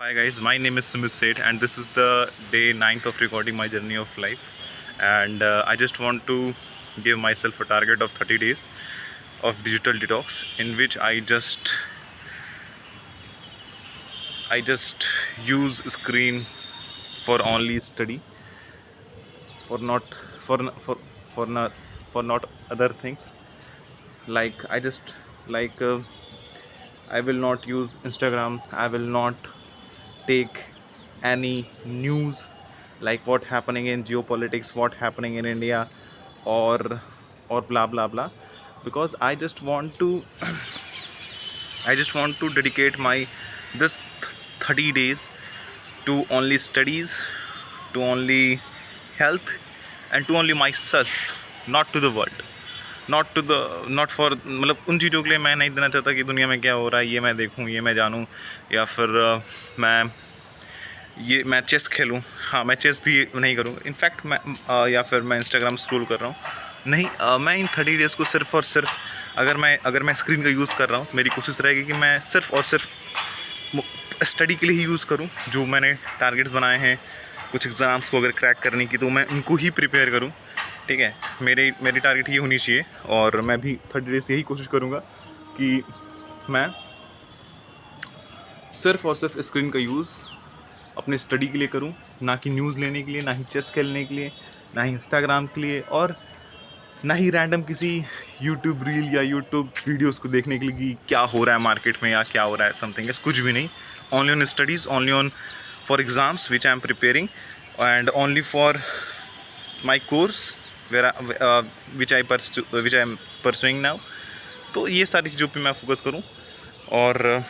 Hi guys, my name is Sumit Seth and this is the day 9th of recording my journey of life, and I just want to give myself a target of 30 days of digital detox in which I just use screen for only study, for not for for for not for not other things. Like like uh, I will not use Instagram. I will not take any news like what happening in geopolitics, what happening in India, or blah blah blah, because I just want to dedicate my this 30 days to only studies, to only health, and to only myself, not to the world, not for मतलब उन चीज़ों के लिए मैं नहीं देना चाहता कि दुनिया में क्या हो रहा है ये मैं देखूं, ये मैं जानूं, या फिर मैं चेस खेलूं। हाँ, मैं चेस भी नहीं करूँगा इनफैक्ट मैं, या फिर मैं इंस्टाग्राम स्क्रॉल कर रहा हूँ नहीं। मैं इन 30 डेज़ को सिर्फ़ और सिर्फ, अगर मैं स्क्रीन का यूज़ कर रहा हूँ, मेरी कोशिश रहेगी कि मैं सिर्फ़ और सिर्फ स्टडी के लिए ही यूज़ करूँ। जो मैंने टारगेट्स बनाए हैं कुछ एग्ज़ाम्स को अगर क्रैक करने की, तो मैं उनको ही प्रिपेयर करूँ। ठीक है, मेरी टारगेट ये होनी चाहिए, और मैं भी 30 डेज़ यही कोशिश करूँगा कि मैं सिर्फ़ और सिर्फ स्क्रीन का यूज़ अपने स्टडी के लिए करूं, ना कि न्यूज़ लेने के लिए, ना ही चेस खेलने के लिए, ना ही इंस्टाग्राम के लिए, और ना ही रैंडम किसी यूट्यूब रील या यूट्यूब वीडियोस को देखने के लिए कि क्या हो रहा है मार्केट में या क्या हो रहा है समथिंग। कुछ भी नहीं, only on studies, only on for exams which I am preparing, and only for my course which I am pursuing now. तो ये सारी चीज़ों पे मैं फोकस करूँ, और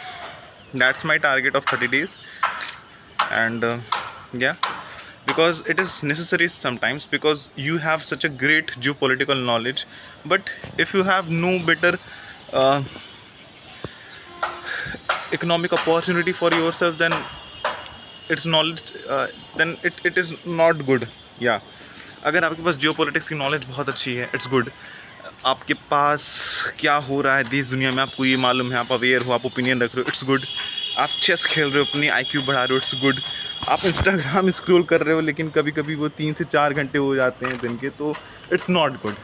that's my target of 30 days. And yeah, because it is necessary sometimes, because you have such a great geopolitical knowledge, but if you have no better uh, economic opportunity for yourself, then it's knowledge, then it is not good. Yeah, अगर आपके पास geopolitics की knowledge बहुत अच्छी है, it's good. आपके पास क्या हो रहा है देश दुनिया में आपको ये मालूम है, आप अवेयर हो, आप ओपिनियन रख रहे हो, इट्स गुड। आप चेस खेल रहे हो, अपनी आईक्यू बढ़ा रहे हो, इट्स गुड। आप इंस्टाग्राम स्क्रॉल कर रहे हो, लेकिन कभी कभी वो 3 से 4 घंटे हो जाते हैं दिन के, तो इट्स नॉट गुड।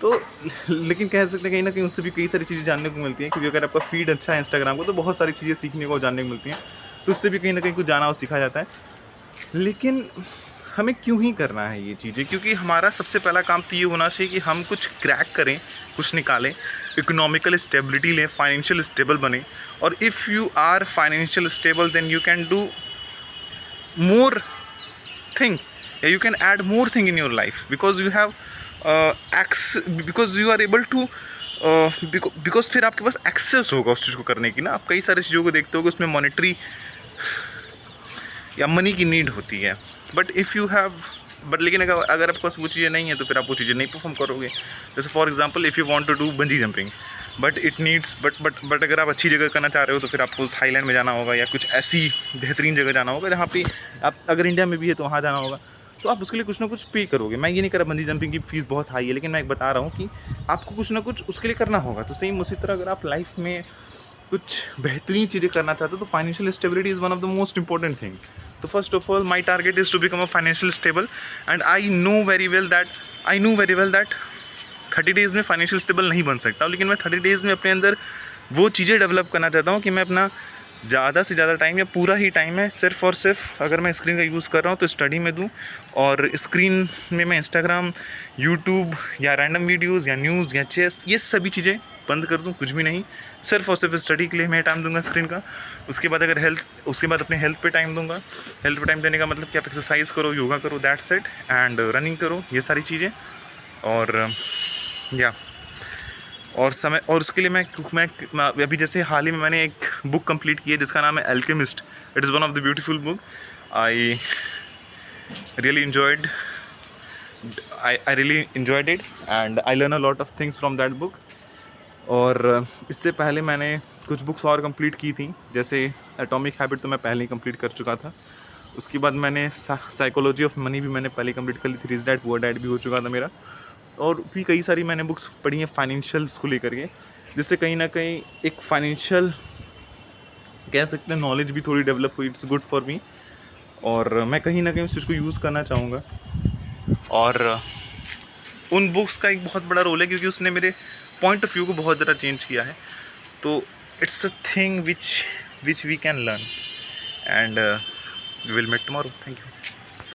तो लेकिन कह सकते हैं कहीं ना कहीं उससे भी कई सारी चीज़ें जानने को मिलती हैं, क्योंकि अगर आपका फीड अच्छा है इंस्टाग्राम को, तो बहुत सारी चीज़ें सीखने को, जानने को मिलती हैं, तो उससे भी कहीं ना कहीं कुछ जाना और सीखा जाता है। लेकिन हमें क्यों ही करना है ये चीज़ें? क्योंकि हमारा सबसे पहला काम तो ये होना चाहिए कि हम कुछ क्रैक करें, कुछ निकालें, इकोनॉमिकल स्टेबिलिटी लें, फाइनेंशियल स्टेबल बने। और if you are financial stable, then you can do more thing, या you can add more thing in your life, because you have because you are able to, because फिर आपके पास access होगा उस चीज़ को करने की ना। आप कई सारी चीज़ों को देखते हो उसमें मॉनेटरी या मनी की नीड होती है, but if you have, but लेकिन अगर आपके पास वो चीज़ें नहीं है, तो फिर आप वो चीज़ें नहीं परफॉर्म करोगे। जैसे for example, if you want to do bungee jumping, but it needs but अगर आप अच्छी जगह करना चाह रहे हो, तो फिर आपको थाईलैंड में जाना होगा, या कुछ ऐसी बेहतरीन जगह जाना होगा जहाँ पे आप, अगर इंडिया में भी है तो वहाँ जाना होगा, तो आप उसके लिए कुछ ना कुछ पे करोगे। मैं ये नहीं कर रहा बंजी जंपिंग की फ़ीस बहुत हाई है, लेकिन मैं एक बता रहा हूँ कि आपको कुछ ना कुछ उसके लिए करना होगा। तो सेम उसी तरह अगर आप लाइफ में कुछ बेहतरीन चीज़ें करना चाहते हो, तो financial stability is one of the most important thing. तो first of all, my target is to become a financial stable, and I know very well that 30 days में फाइनेंशियल स्टेबल नहीं बन सकता, लेकिन मैं 30 डेज़ में अपने अंदर वो चीज़ें डेवलप करना चाहता हूँ कि मैं अपना ज़्यादा से ज़्यादा टाइम, या पूरा ही टाइम है, सिर्फ़ और सिर्फ अगर मैं स्क्रीन का यूज़ कर रहा हूँ तो स्टडी में दूँ, और स्क्रीन में मैं इंस्टाग्राम, यूट्यूब, या रैंडम वीडियोज़, या न्यूज़, या चेस, ये सभी चीज़ें बंद कर दूँ, कुछ भी नहीं। सिर्फ़ और सिर्फ स्टडी के लिए मैं टाइम दूंगा स्क्रीन का। उसके बाद अपने हेल्थ पे टाइम दूंगा। हेल्थ पे टाइम देने का मतलब कि आप एक्सरसाइज करो, योगा करो, दैट्स इट, एंड रनिंग करो, ये सारी चीज़ें। और या और समय, और उसके लिए मैं अभी जैसे हाल ही में मैंने एक बुक कंप्लीट की है जिसका नाम है alchemist. It is one of the beautiful book. I really enjoyed I really enjoyed it, and I learn a lot of things from that book. और इससे पहले मैंने कुछ बुक्स और कंप्लीट की थी, जैसे एटॉमिक हैबिट तो मैं पहले ही कंप्लीट कर चुका था। उसके बाद मैंने साइकोलॉजी ऑफ मनी भी मैंने पहले कंप्लीट कर ली थी। रिच डैड पुअर डैड भी हो चुका था मेरा। और भी कई सारी मैंने बुक्स पढ़ी हैं फाइनेंशियल्स को लेकर के, जिससे कहीं ना कहीं एक फाइनेंशियल कह सकते हैं नॉलेज भी थोड़ी डेवलप हुई, इट्स गुड फॉर मी। और मैं कहीं ना कहीं उस चीज़ को यूज़ करना चाहूँगा। और उन बुक्स का एक बहुत बड़ा रोल है क्योंकि उसने मेरे पॉइंट ऑफ व्यू को बहुत ज़्यादा चेंज किया है। तो it's a thing which we can learn and we will met tomorrow. Thank you.